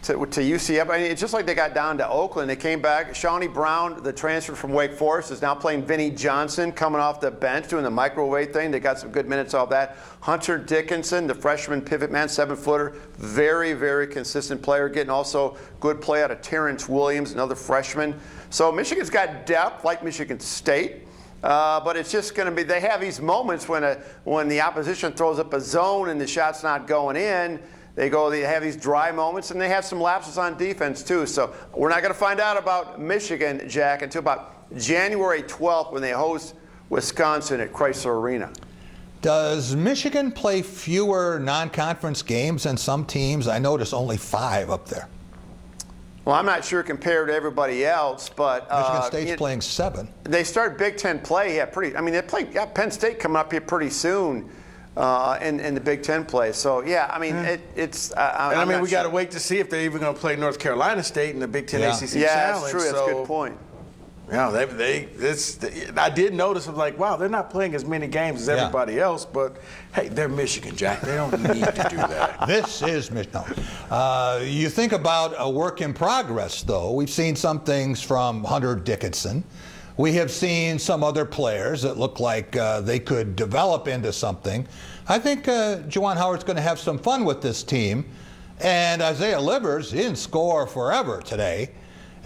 To UCF. I mean, it's just like they got down to Oakland. They came back. Shawnee Brown, the transfer from Wake Forest, is now playing Vinnie Johnson, coming off the bench, doing the microwave thing. They got some good minutes off that. Hunter Dickinson, the freshman pivot man, 7-footer, very, very consistent player, getting also good play out of Terrence Williams, another freshman. So Michigan's got depth, like Michigan State. But it's just going to be, they have these moments when the opposition throws up a zone and the shot's not going in. They have these dry moments, and they have some lapses on defense, too. So we're not going to find out about Michigan, Jack, until about January 12th when they host Wisconsin at Chrysler Arena. Does Michigan play fewer non-conference games than some teams? I noticed only 5 up there. Well, I'm not sure compared to everybody else, but Michigan State's playing 7. They start Big Ten play. They play Penn State coming up here pretty soon. In the Big Ten play. So, yeah, I mean, it's... we got to wait to see if they're even going to play North Carolina State in the Big Ten ACC Challenge. Yeah, that's true. That's a good point. Yeah, I did notice, I was like, wow, they're not playing as many games as everybody else, but, hey, they're Michigan, Jack. They don't need to do that. This is Michigan. You think about a work in progress, though. We've seen some things from Hunter Dickinson. We have seen some other players that look like they could develop into something. I think Juwan Howard's going to have some fun with this team. And Isaiah Livers, he didn't score forever today.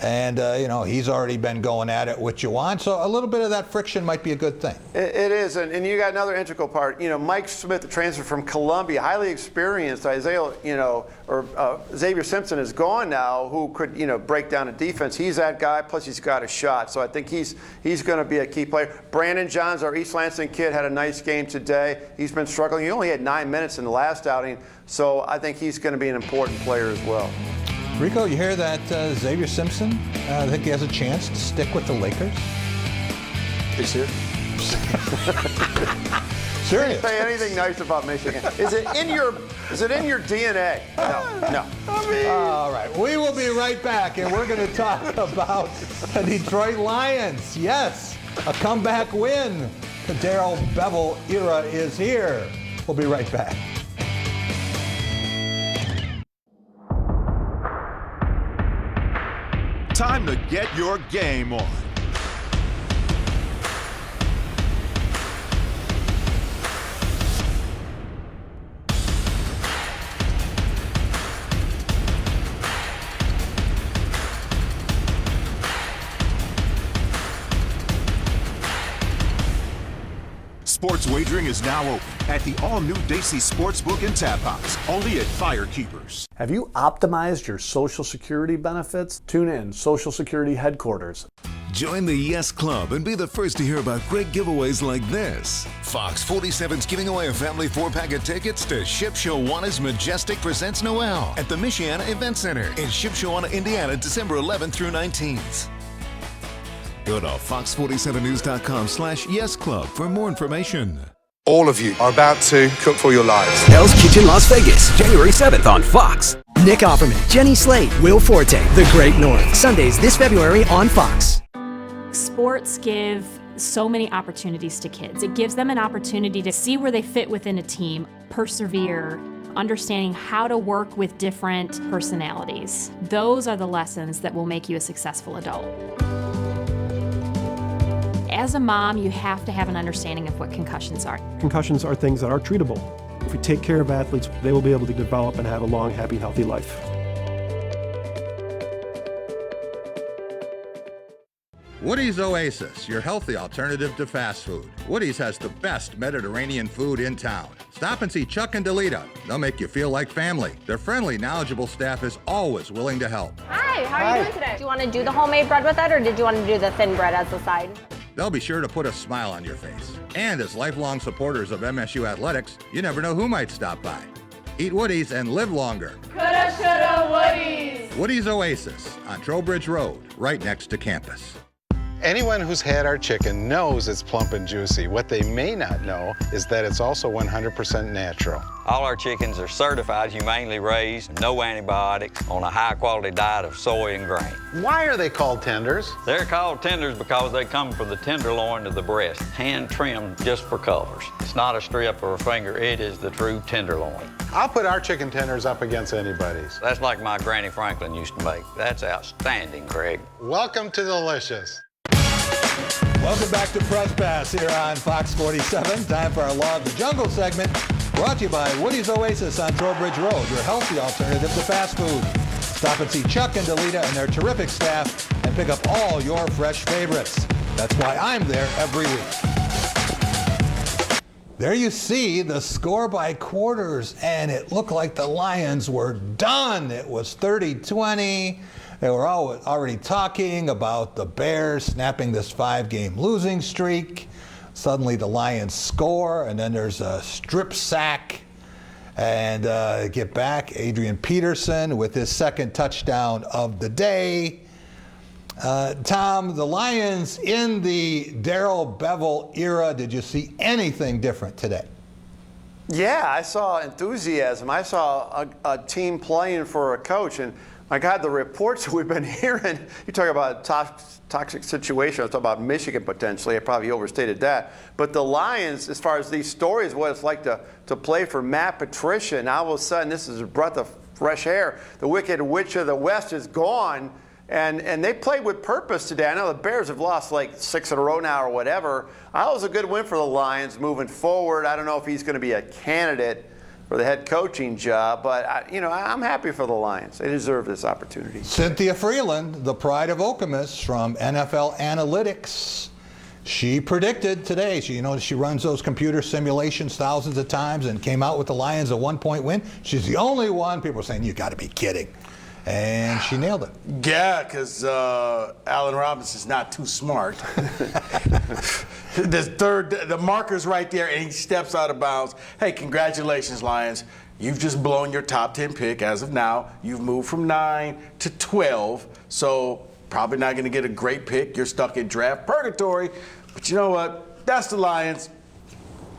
And, he's already been going at it with Juwan, so a little bit of that friction might be a good thing. It is, and you got another integral part. Mike Smith, the transfer from Columbia, highly experienced. Xavier Simpson is gone now, who could, break down a defense. He's that guy, plus he's got a shot. So I think he's going to be a key player. Brandon Johns, our East Lansing kid, had a nice game today. He's been struggling. He only had 9 minutes in the last outing, so I think he's going to be an important player as well. Rico, you hear that Xavier Simpson? I think he has a chance to stick with the Lakers. Are you serious? Serious. Say anything nice about Michigan. Is it in your DNA? No. All right. We will be right back, and we're going to talk about the Detroit Lions. Yes, a comeback win. The Darrell Bevell era is here. We'll be right back. Time to get your game on. Sports wagering is now open at the all-new Dacey Sportsbook and Tap House, only at Firekeepers. Have you optimized your Social Security benefits? Tune in, Social Security Headquarters. Join the Yes Club and be the first to hear about great giveaways like this. Fox 47's giving away a family 4-pack of tickets to Shipshewana Majestic Presents Noel at the Michiana Event Center in Shipshewana, Indiana, December 11th through 19th. Go to fox47news.com/YesClub for more information. All of you are about to cook for your lives. Hell's Kitchen Las Vegas, January 7th on Fox. Nick Offerman, Jenny Slate, Will Forte, The Great North. Sundays this February on Fox. Sports give so many opportunities to kids. It gives them an opportunity to see where they fit within a team, persevere, understanding how to work with different personalities. Those are the lessons that will make you a successful adult. As a mom, you have to have an understanding of what concussions are. Concussions are things that are treatable. If we take care of athletes, they will be able to develop and have a long, happy, healthy life. Woody's Oasis, your healthy alternative to fast food. Woody's has the best Mediterranean food in town. Stop and see Chuck and Delita. They'll make you feel like family. Their friendly, knowledgeable staff is always willing to help. Hi, how are you doing today? Do you want to do the homemade bread with it, or did you want to do the thin bread as the side? They'll be sure to put a smile on your face. And as lifelong supporters of MSU athletics, you never know who might stop by. Eat Woody's and live longer. Coulda, shoulda, Woody's. Woody's Oasis on Trowbridge Road, right next to campus. Anyone who's had our chicken knows it's plump and juicy. What they may not know is that it's also 100% natural. All our chickens are certified, humanely raised, no antibiotics, on a high-quality diet of soy and grain. Why are they called tenders? They're called tenders because they come from the tenderloin of the breast, hand-trimmed just for colors. It's not a strip or a finger, it is the true tenderloin. I'll put our chicken tenders up against anybody's. That's like my Granny Franklin used to make. That's outstanding, Craig. Welcome to Delicious. Welcome back to Press Pass here on Fox 47. Time for our Law of the Jungle segment, brought to you by Woody's Oasis on Trowbridge Road, your healthy alternative to fast food. Stop and see Chuck and Delita and their terrific staff and pick up all your fresh favorites. That's why I'm there every week. There you see the score by quarters, and it looked like the Lions were done. It was 30-20. They were already talking about the Bears snapping this 5-game losing streak. Suddenly the Lions score, and then there's a strip sack. And get back, Adrian Peterson with his second touchdown of the day. Tom, the Lions in the Darrell Bevell era, did you see anything different today? Yeah, I saw enthusiasm. I saw a team playing for a coach. And my God, the reports that we've been hearing, you talk about a toxic situation, I was talking about Michigan potentially, I probably overstated that. But the Lions, as far as these stories, what it's like to play for Matt Patricia, now all of a sudden this is a breath of fresh air. The Wicked Witch of the West is gone, and they played with purpose today. I know the Bears have lost like 6 in a row now or whatever. That was a good win for the Lions moving forward. I don't know if he's going to be a candidate for the head coaching job, but I'm happy for the Lions. They deserve this opportunity. Cynthia Freeland, the pride of Okemos from NFL Analytics. She predicted today, she runs those computer simulations thousands of times and came out with the Lions a 1-point win. She's the only one. People are saying, you got to be kidding. And she nailed it. Yeah, because Allen Robinson's not too smart. The marker's right there, and he steps out of bounds. Hey, congratulations, Lions. You've just blown your top 10 pick as of now. You've moved from 9 to 12, so probably not going to get a great pick. You're stuck in draft purgatory. But you know what? That's the Lions.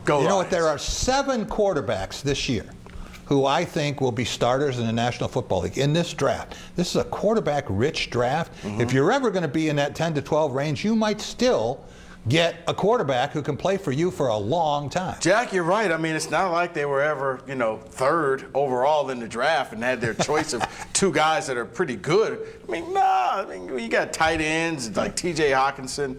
Go Lions. You know what? There are 7 quarterbacks this year who I think will be starters in the National Football League in this draft. This is a quarterback-rich draft. Mm-hmm. If you're ever going to be in that 10 to 12 range, you might still get a quarterback who can play for you for a long time. Jack, you're right. I mean, it's not like they were ever, 3rd overall in the draft and had their choice of 2 guys that are pretty good. You got tight ends like T.J. Hawkinson.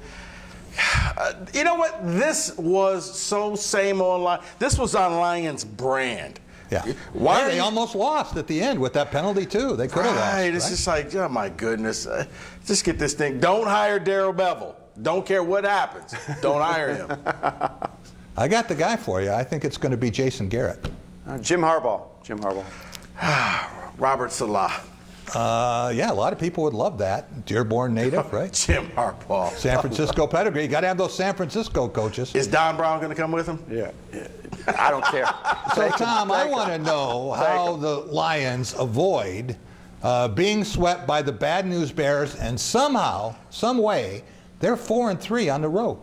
You know what? This was so same online. This was on Lions brand. Yeah. Why they almost lost at the end with that penalty too? They could have lost. Right. It's just like, oh my goodness, just get this thing. Don't hire Darrell Bevel. Don't care what happens. Don't hire him. I got the guy for you. I think it's going to be Jason Garrett. Jim Harbaugh. Robert Salah. Yeah, a lot of people would love that. Dearborn native, right? Jim Harbaugh. San Francisco pedigree. You got to have those San Francisco coaches. Is Don Brown going to come with him? Yeah. I don't care. So, Tom, I want to know how the Lions avoid being swept by the Bad News Bears, and somehow, some way, they're 4-3 on the road.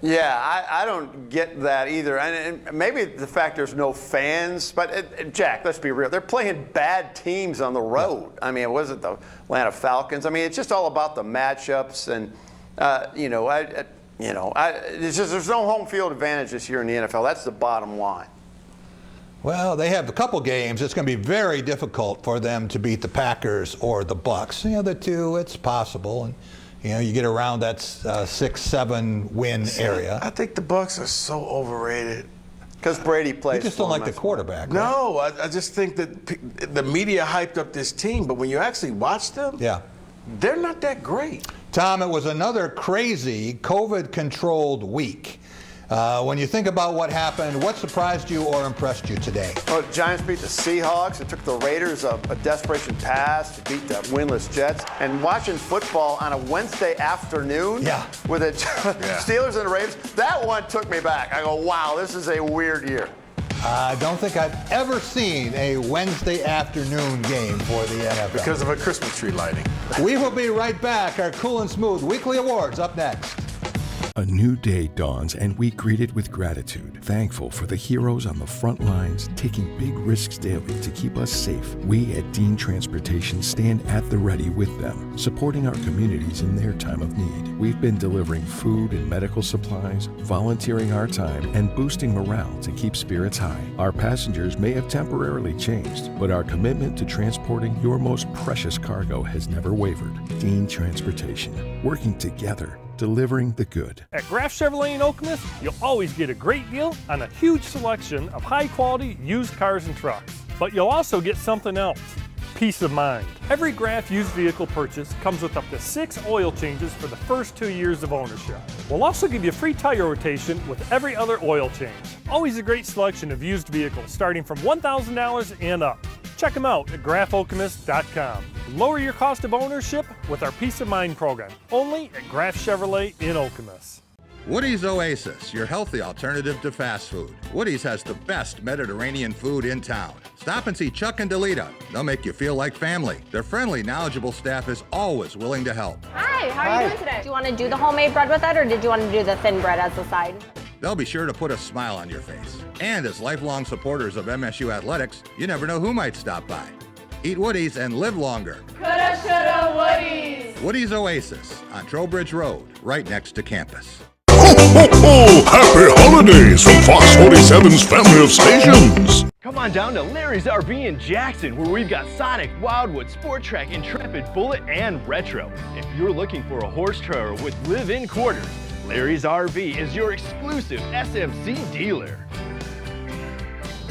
Yeah, I don't get that either. And maybe the fact there's no fans, but Jack, let's be real. They're playing bad teams on the road. Yeah. I mean, it wasn't the Atlanta Falcons. I mean, it's just all about the matchups, and there's no home field advantage this year in the NFL. That's the bottom line. Well, they have a couple games. It's going to be very difficult for them to beat the Packers or the Bucks. The other two, it's possible, and you get around that 6-7 win area. I think the Bucks are so overrated. Because Brady plays. You just don't like the quarterback. Right? No, I just think that the media hyped up this team, but when you actually watch them, they're not that great. Tom, it was another crazy COVID-controlled week. When you think about what happened, what surprised you or impressed you today? Well, the Giants beat the Seahawks. It took the Raiders a desperation pass to beat the winless Jets. And watching football on a Wednesday afternoon with the Steelers and the Ravens, that one took me back. I go, wow, this is a weird year. I don't think I've ever seen a Wednesday afternoon game for the NFL. Because of a Christmas tree lighting. We will be right back. Our Cool and Smooth Weekly Awards up next. A new day dawns and we greet it with gratitude, thankful for the heroes on the front lines taking big risks daily to keep us safe. We at Dean Transportation stand at the ready with them, supporting our communities in their time of need. We've been delivering food and medical supplies, volunteering our time, and boosting morale to keep spirits high. Our passengers may have temporarily changed, but our commitment to transporting your most precious cargo has never wavered. Dean Transportation, working together, delivering the good. At Graf Chevrolet in Okemos, you'll always get a great deal on a huge selection of high-quality used cars and trucks. But you'll also get something else, peace of mind. Every Graf used vehicle purchase comes with up to 6 oil changes for the first 2 years of ownership. We'll also give you free tire rotation with every other oil change. Always a great selection of used vehicles starting from $1,000 and up. Check them out at grafokemos.com. Lower your cost of ownership with our Peace of Mind program, only at Graf Chevrolet in Okemos. Woody's Oasis, your healthy alternative to fast food. Woody's has the best Mediterranean food in town. Stop and see Chuck and Delita. They'll make you feel like family. Their friendly, knowledgeable staff is always willing to help. Hi, how are you doing today? Do you want to do the homemade bread with it, or did you want to do the thin bread as a side? They'll be sure to put a smile on your face. And as lifelong supporters of MSU athletics, you never know who might stop by. Eat Woody's and live longer. Coulda, shoulda, Woody's. Woody's Oasis on Trowbridge Road, right next to campus. Happy holidays from Fox 47's family of stations. Come on down to Larry's RV in Jackson, where we've got Sonic, Wildwood, Sport Track, Intrepid, Bullet, and Retro. If you're looking for a horse trailer with live-in quarters, Larry's RV is your exclusive SMC dealer.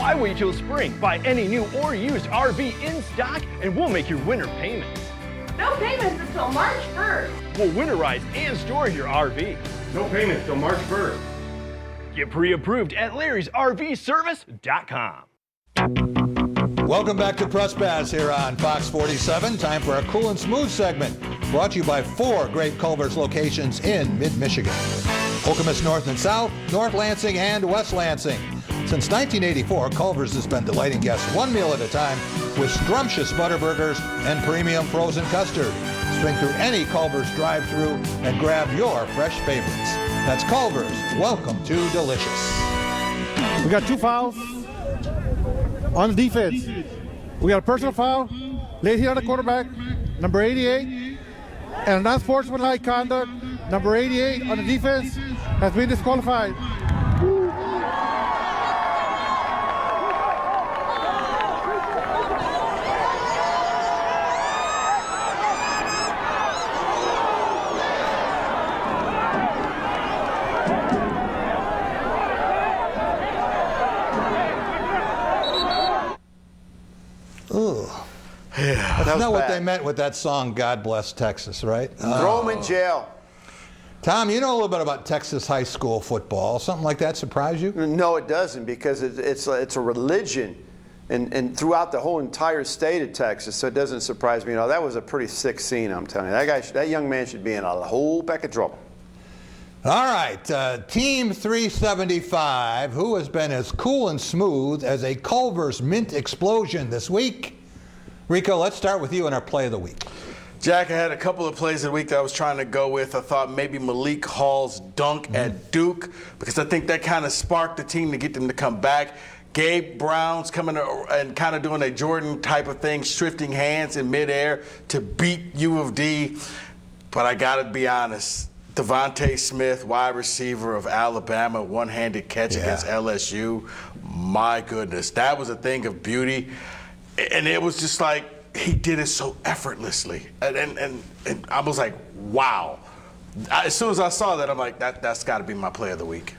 Why wait till spring? Buy any new or used RV in stock and we'll make your winter payments. No payments until March 1st. We'll winterize and store your RV. No payments till March 1st. Get pre-approved at Larry'sRVService.com. Welcome back to Press Pass here on Fox 47. Time for a cool and smooth segment brought to you by 4 great Culver's locations in mid-Michigan. Okemos North and South, North Lansing, and West Lansing. Since 1984, Culver's has been delighting guests one meal at a time with scrumptious Butterburgers and premium frozen custard. Swing through any Culver's drive-thru and grab your fresh favorites. That's Culver's. Welcome to delicious. We got 2 fouls on the defense. We got a personal foul, late hit on the quarterback, number 88, and a non-sportsmanlike conduct, number 88 on the defense, has been disqualified. Ooh. Yeah, that's not what they meant with that song, God Bless Texas, right? Throw them in jail. Tom, you know a little bit about Texas high school football. Something like that surprise you? No, it doesn't, because it's a religion and throughout the whole entire state of Texas, so it doesn't surprise me. You know, that was a pretty sick scene, I'm telling you. That young man should be in a whole peck of trouble. All right, Team 375, who has been as cool and smooth as a Culver's mint explosion this week? Rico, let's start with you in our play of the week. Jack, I had a couple of plays of the week that I was trying to go with. I thought maybe Malik Hall's dunk at Duke, because I think that kind of sparked the team to get them to come back. Gabe Brown's coming and kind of doing a Jordan type of thing, shifting hands in midair to beat U of D. But I got to be honest, Devontae Smith, wide receiver of Alabama, one-handed catch against LSU. My goodness, that was a thing of beauty. And it was just like, he did it so effortlessly. And I was like, wow. As soon as I saw that, I'm like, that's got to be my play of the week.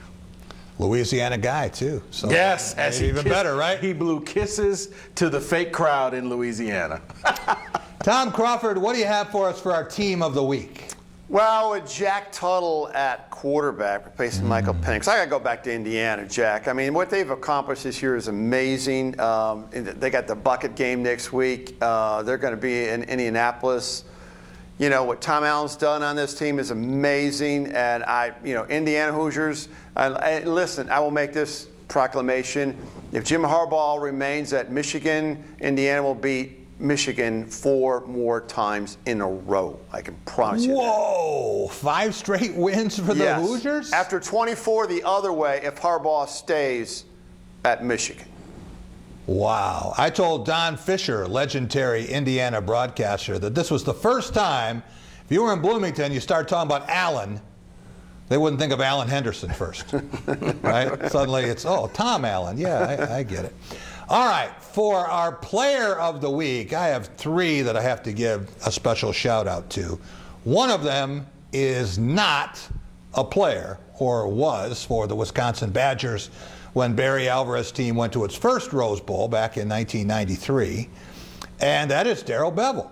Louisiana guy, too. So yes, as he even better, right? He blew kisses to the fake crowd in Louisiana. Tom Crawford, what do you have for us for our team of the week? Well, with Jack Tuttle at quarterback, replacing Michael Penix, I got to go back to Indiana, Jack. I mean, what they've accomplished this year is amazing. They got the bucket game next week. They're going to be in Indianapolis. You know, what Tom Allen's done on this team is amazing. And Indiana Hoosiers, listen, I will make this proclamation. If Jim Harbaugh remains at Michigan, Indiana will beat Michigan 4 more times in a row. I can promise you that. Whoa, 5 straight wins for the Hoosiers? After 24 the other way if Harbaugh stays at Michigan. Wow. I told Don Fisher, legendary Indiana broadcaster, that this was the first time, if you were in Bloomington, you start talking about Allen, they wouldn't think of Allen Henderson first, right? Suddenly it's, Tom Allen. Yeah, I get it. All right, for our player of the week, I have 3 that I have to give a special shout out to. One of them is not a player, or was, for the Wisconsin Badgers when Barry Alvarez's team went to its first Rose Bowl back in 1993, and that is Darrell Bevell.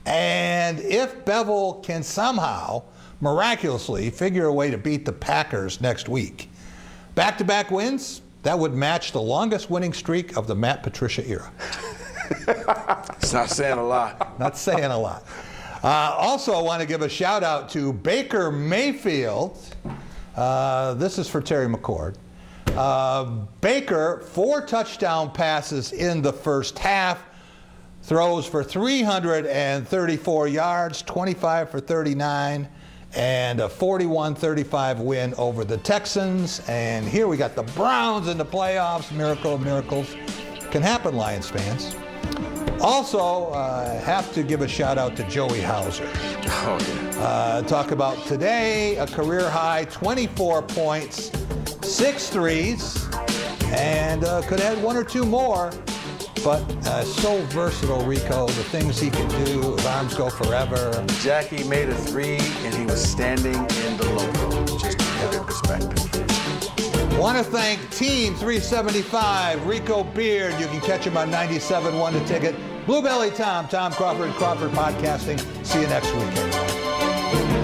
And if Bevell can somehow, miraculously, figure a way to beat the Packers next week, back-to-back wins, that would match the longest winning streak of the Matt Patricia era. It's not saying a lot. Not saying a lot. Also, I want to give a shout out to Baker Mayfield. This is for Terry McCord. Baker, 4 touchdown passes in the first half, throws for 334 yards, 25 for 39. And a 41-35 win over the Texans. And here we got the Browns in the playoffs. Miracle of miracles. Can happen, Lions fans. Also, have to give a shout out to Joey Hauser. Talk about today, a career high 24 points, 6 threes, and could add 1 or 2 more. But so versatile, Rico, the things he can do, his arms go forever. Jackie made a 3, and he was standing in the logo, just to give it perspective. Want to thank Team 375, Rico Beard. You can catch him on 97.1 The Ticket. Bluebelly Tom Crawford, Crawford Podcasting. See you next week, everyone.